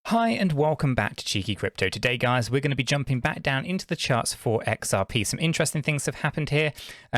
Hi and welcome back to Cheeky Crypto. Today, guys, we're going to be jumping back down into the charts for XRP. Some interesting things have happened here,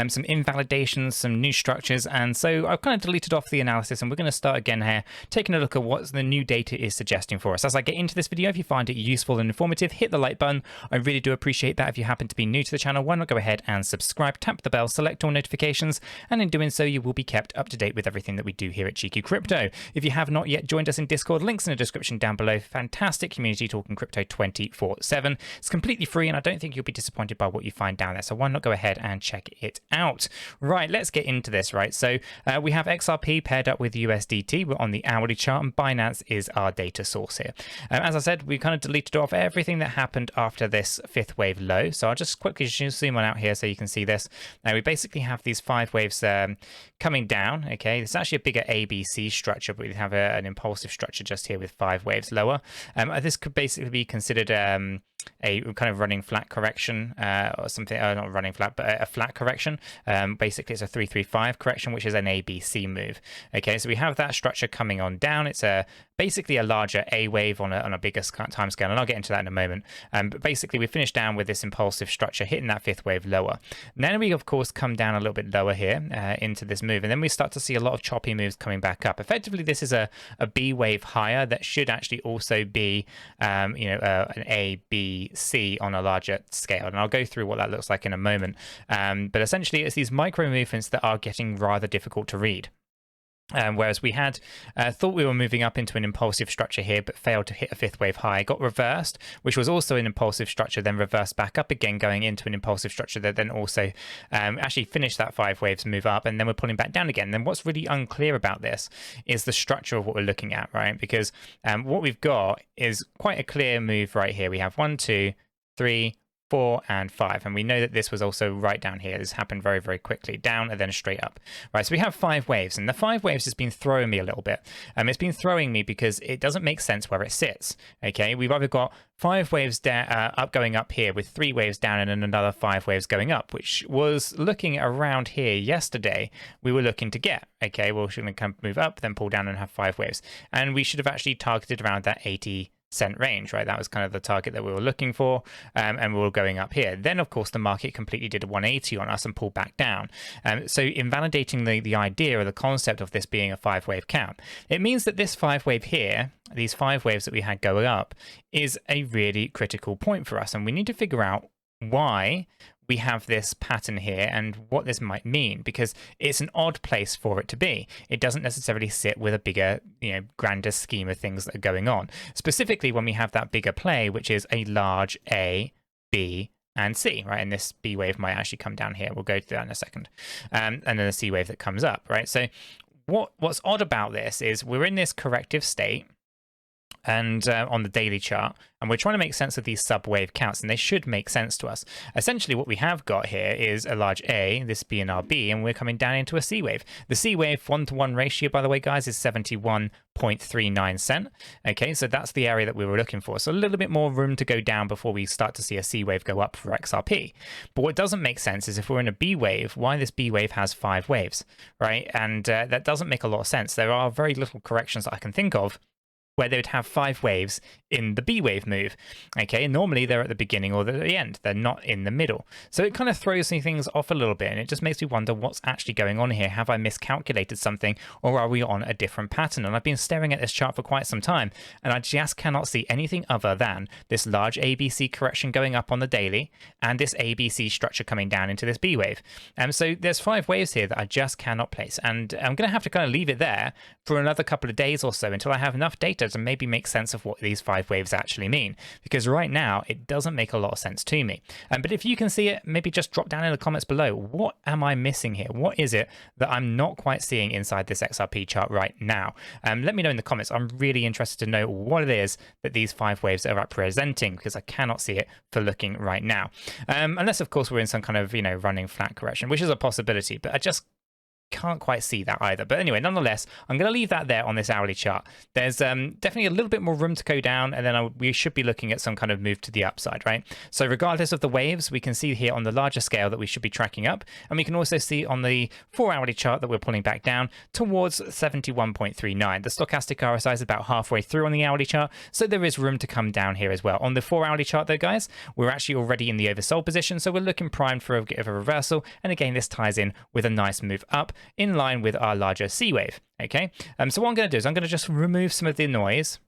some invalidations, some new structures, and so I've kind of deleted off the analysis and we're going to start again here, taking a look at what the new data is suggesting for us. As I get into this video, if you find it useful and informative, hit the like button. I really do appreciate that. If you happen to be new to the channel, why not go ahead and subscribe, tap the bell, select all notifications, and in doing so, you will be kept up to date with everything that we do here at Cheeky Crypto. If you have not yet joined us in Discord, links in the description down below. Fantastic community talking crypto 24/7. It's completely free and I don't think you'll be disappointed by what you find down there, so why not go ahead and check it out. Right, let's get into this. Right, so we have XRP paired up with USDT. We're on the hourly chart and Binance is our data source here. As I said, we kind of deleted off everything that happened after this fifth wave low, so I'll just quickly zoom on out here so you can see this. We basically have these five waves coming down. Okay, it's actually a bigger ABC structure, but we have an impulsive structure just here with five waves lower. This could basically be considered a kind of running flat correction or something, not running flat, but a flat correction. Basically, it's a 335 correction, which is an ABC move. Okay, so we have that structure coming on down. It's basically a larger A wave on a bigger time scale, and I'll get into that in a moment. But basically, we finished down with this impulsive structure hitting that fifth wave lower. And then we, of course, come down a little bit lower here into this move, and then we start to see a lot of choppy moves coming back up. Effectively, this is a B wave higher that should actually also be an A, B, C on a larger scale, and I'll go through what that looks like in a moment. But essentially, it's these micro movements that are getting rather difficult to read. Whereas we had thought we were moving up into an impulsive structure here, but failed to hit a fifth wave high, got reversed, which was also an impulsive structure, then reversed back up again, going into an impulsive structure that then also actually finished that five waves move up, and then we're pulling back down again. Then what's really unclear about this is the structure of what we're looking at, right? Because what we've got is quite a clear move right here. We have 1, 2, 3, 4 and 5, and we know that this was also right down here. This happened very, very quickly, down and then straight up. Right, so we have five waves, and the five waves has been throwing me a little bit. It's been throwing me because it doesn't make sense where it sits. Okay, we've either got five waves going up here with three waves down and then another five waves going up, which was looking around here yesterday. We were looking to get. Okay, well, we're going to come move up, then pull down and have five waves, and we should have actually targeted around that 80-cent range, right? That was kind of the target that we were looking for, and we were going up here. Then, of course, the market completely did a 180 on us and pulled back down. So invalidating the idea or the concept of this being a five-wave count, it means that this five wave here, these five waves that we had going up, is a really critical point for us, and we need to figure out why we have this pattern here and what this might mean, because it's an odd place for it to be. It doesn't necessarily sit with a bigger, grander scheme of things that are going on. Specifically, when we have that bigger play, which is a large A, B, and C, right? And this B wave might actually come down here. We'll go to that in a second. And then a C wave that comes up, right? So what's odd about this is we're in this corrective state, and on the daily chart, and we're trying to make sense of these sub-wave counts, and they should make sense to us. Essentially, what we have got here is a large A, this being our B, and we're coming down into a C wave. The C wave 1-to-1 ratio, by the way, guys, is 71.39 cent. Okay, so that's the area that we were looking for. So a little bit more room to go down before we start to see a C wave go up for XRP. But what doesn't make sense is if we're in a B wave, why this B wave has five waves, right? And that doesn't make a lot of sense. There are very little corrections that I can think of where they would have five waves in the B wave move. Okay, normally they're at the beginning or the end. They're not in the middle. So it kind of throws things off a little bit, and it just makes me wonder what's actually going on here. Have I miscalculated something, or are we on a different pattern? And I've been staring at this chart for quite some time, and I just cannot see anything other than this large ABC correction going up on the daily and this ABC structure coming down into this B wave. So there's five waves here that I just cannot place, and I'm going to have to kind of leave it there for another couple of days or so until I have enough data to maybe make sense of what these five waves actually mean, because right now it doesn't make a lot of sense to me. But if you can see it, maybe just drop down in the comments below. What am I missing here? What is it that I'm not quite seeing inside this XRP chart right now? Let me know in the comments. I'm really interested to know what it is that these five waves are representing, because I cannot see it for looking right now. Unless, of course, we're in some kind of running flat correction, which is a possibility, but I just can't quite see that either. But anyway, nonetheless, I'm going to leave that there on this hourly chart. There's definitely a little bit more room to go down, and then we should be looking at some kind of move to the upside, right? So regardless of the waves, we can see here on the larger scale that we should be tracking up, and we can also see on the 4-hourly chart that we're pulling back down towards 71.39. The stochastic RSI is about halfway through on the hourly chart, so there is room to come down here as well. On the 4-hourly chart though, guys, we're actually already in the oversold position, so we're looking primed for a bit of a reversal, and again, this ties in with a nice move up in line with our larger C wave. Okay, so what I'm going to do is I'm going to just remove some of the noise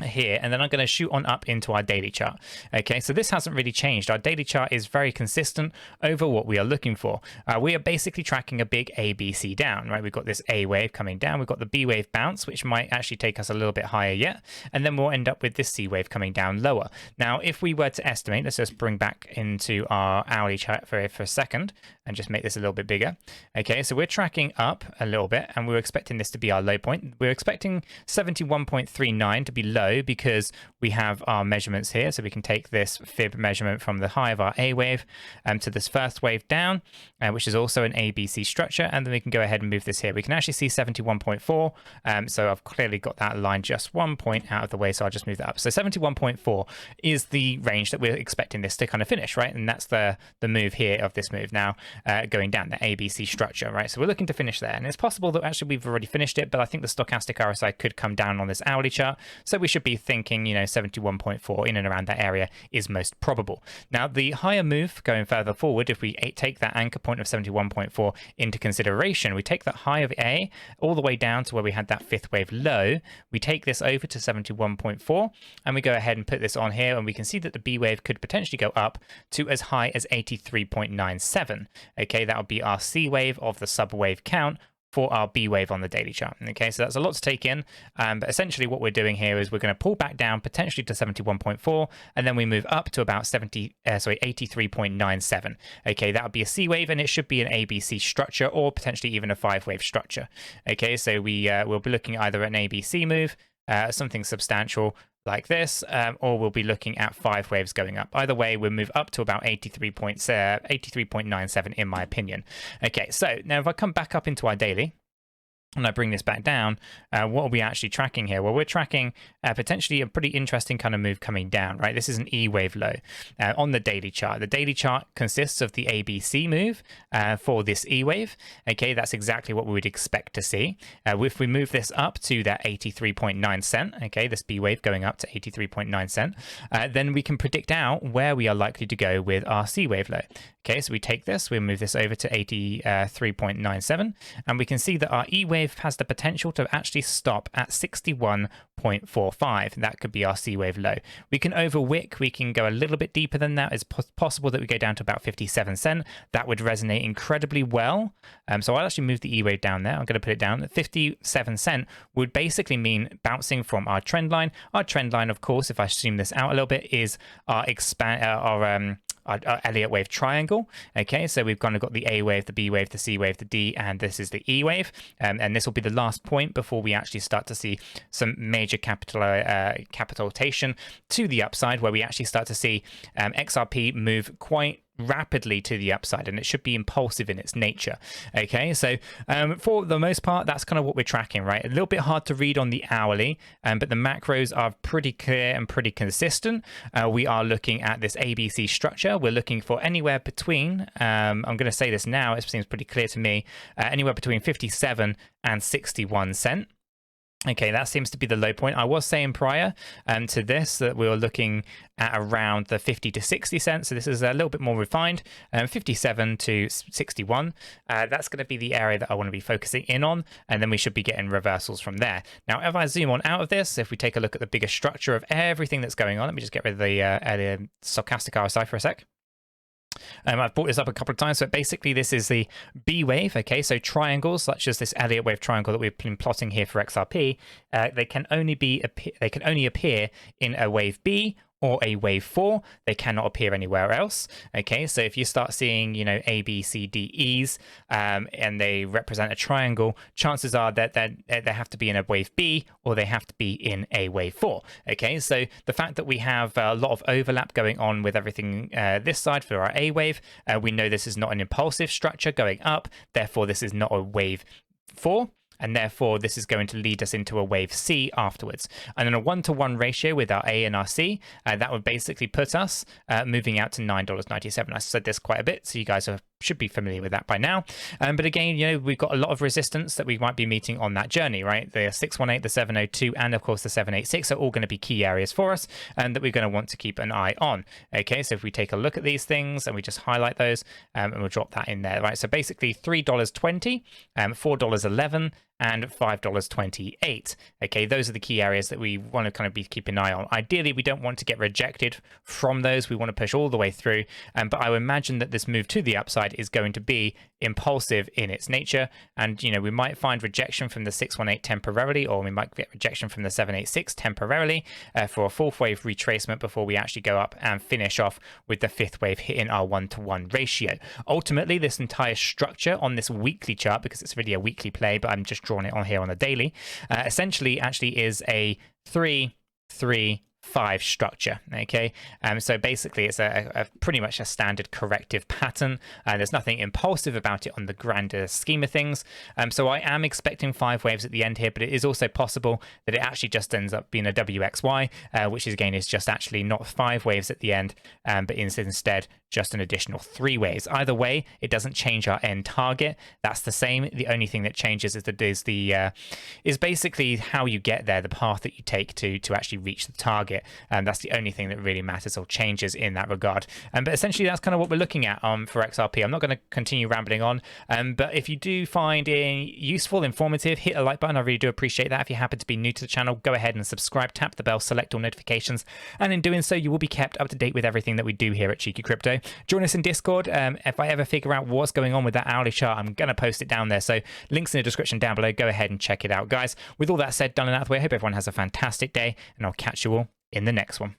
here, and then I'm going to shoot on up into our daily chart. Okay, so this hasn't really changed. Our daily chart is very consistent over what we are looking for. We are basically tracking a big ABC down, right? We've got this A wave coming down, we've got the B wave bounce, which might actually take us a little bit higher yet, and then we'll end up with this C wave coming down lower. Now, if we were to estimate, let's just bring back into our hourly chart for a second and just make this a little bit bigger. Okay, so we're tracking up a little bit, and we're expecting this to be our low point. We're expecting 71.39 to be low because we have our measurements here. So we can take this fib measurement from the high of our A wave to this first wave down, which is also an ABC structure, and then we can go ahead and move this here. We can actually see 71.4, so I've clearly got that line just 1 point out of the way, so I'll just move that up. So 71.4 is the range that we're expecting this to kind of finish, right? And that's the move here of this move now going down, the ABC structure, right? So we're looking to finish there, and it's possible that actually we've already finished it, but I think the stochastic RSI could come down on this hourly chart, so we should be thinking, 71.4 in and around that area is most probable. Now, the higher move going further forward, if we take that anchor point of 71.4 into consideration, we take that high of A all the way down to where we had that fifth wave low, we take this over to 71.4, and we go ahead and put this on here, and we can see that the B wave could potentially go up to as high as 83.97. Okay, that would be our C wave of the sub-wave count for our B wave on the daily chart. Okay, so that's a lot to take in, but essentially what we're doing here is we're going to pull back down potentially to 71.4, and then we move up to about 83.97. Okay, that would be a C wave, and it should be an ABC structure or potentially even a 5-wave structure. Okay, so we'll be looking at either an ABC move, something substantial like this, or we'll be looking at 5 waves going up. Either way, we'll move up to about 83.97 in my opinion. Okay, so now if I come back up into our daily, and I bring this back down, what are we actually tracking here? Well, we're tracking potentially a pretty interesting kind of move coming down, right? This is an E wave low on the daily chart. The daily chart consists of the ABC move for this E wave. Okay, that's exactly what we would expect to see. If we move this up to that 83.9 cent, okay, this B wave going up to 83.9 cent, then we can predict out where we are likely to go with our C wave low. Okay, so we take this, we move this over to 83.97, and we can see that our E wave has the potential to actually stop at 61.45. That could be our C wave low. We can overwick, we can go a little bit deeper than that. It's possible that we go down to about 57 cent. That would resonate incredibly well. So I'll actually move the E wave down there. I'm going to put it down at 57 cent would basically mean bouncing from our trend line. Our trend line, of course, if I zoom this out a little bit, is our our Elliott wave triangle. Okay, so we've kind of got the A wave, the B wave, the C wave, the D, and this is the E wave. And this will be the last point before we actually start to see some major capitalization to the upside, where we actually start to see XRP move quite rapidly to the upside, and it should be impulsive in its nature. Okay, so for the most part, that's kind of what we're tracking, right? A little bit hard to read on the hourly, but the macros are pretty clear and pretty consistent. We are looking at this ABC structure. We're looking for anywhere between, I'm going to say this now, it seems pretty clear to me, anywhere between 57 and 61 cent. Okay, that seems to be the low point. I was saying prior to this that we were looking at around the 50 to 60 cents. So this is a little bit more refined, 57 to 61. That's going to be the area that I want to be focusing in on, and then we should be getting reversals from there. Now, if I zoom on out of this, if we take a look at the bigger structure of everything that's going on, let me just get rid of the stochastic RSI for a sec. I've brought this up a couple of times, but basically this is the B wave. Okay, so triangles such as this Elliott wave triangle that we've been plotting here for XRP, they can only appear in a wave B or a wave 4, they cannot appear anywhere else. Okay, so if you start seeing, A, B, C, D, E's, and they represent a triangle, chances are that they have to be in a wave B or they have to be in a wave 4. Okay, so the fact that we have a lot of overlap going on with everything this side for our A wave, we know this is not an impulsive structure going up, therefore this is not a wave 4. And therefore, this is going to lead us into a wave C afterwards. And then a 1-to-1 ratio with our A and our C, that would basically put us moving out to $9.97. I said this quite a bit, so you guys should be familiar with that by now. But again, we've got a lot of resistance that we might be meeting on that journey, right? The 618, the 702, and of course the 786 are all going to be key areas for us and that we're going to want to keep an eye on. Okay, so if we take a look at these things and we just highlight those, and we'll drop that in there, right? So basically $3.20, $4.11, and $5.28. Okay, those are the key areas that we want to kind of be keeping an eye on. Ideally, we don't want to get rejected from those. We want to push all the way through. But I would imagine that this move to the upside is going to be impulsive in its nature. And, we might find rejection from the 618 temporarily, or we might get rejection from the 786 temporarily for a fourth wave retracement before we actually go up and finish off with the fifth wave hitting our 1-to-1 ratio. Ultimately, this entire structure on this weekly chart, because it's really a weekly play, but I'm just drawing it on here on the daily, essentially actually is a 3-3-5 structure. Okay, so basically it's a pretty much a standard corrective pattern. There's nothing impulsive about it on the grander scheme of things. So I am expecting 5 waves at the end here, but it is also possible that it actually just ends up being a WXY, which is again is just actually not 5 waves at the end, but instead just an additional 3 waves. Either way, it doesn't change our end target. That's the same. The only thing that changes is basically how you get there, the path that you take to actually reach the target. That's the only thing that really matters or changes in that regard. But essentially, that's kind of what we're looking at for XRP. I'm not going to continue rambling on, but if you do find it useful, informative, hit a like button. I really do appreciate that. If you happen to be new to the channel, go ahead and subscribe, tap the bell, select all notifications, and in doing so, you will be kept up to date with everything that we do here at Cheeky Crypto. Join us in Discord. If I ever figure out what's going on with that hourly chart, I'm going to post it down there. So links in the description down below. Go ahead and check it out, guys. With all that said, done and out of the way, I hope everyone has a fantastic day, and I'll catch you all in the next one.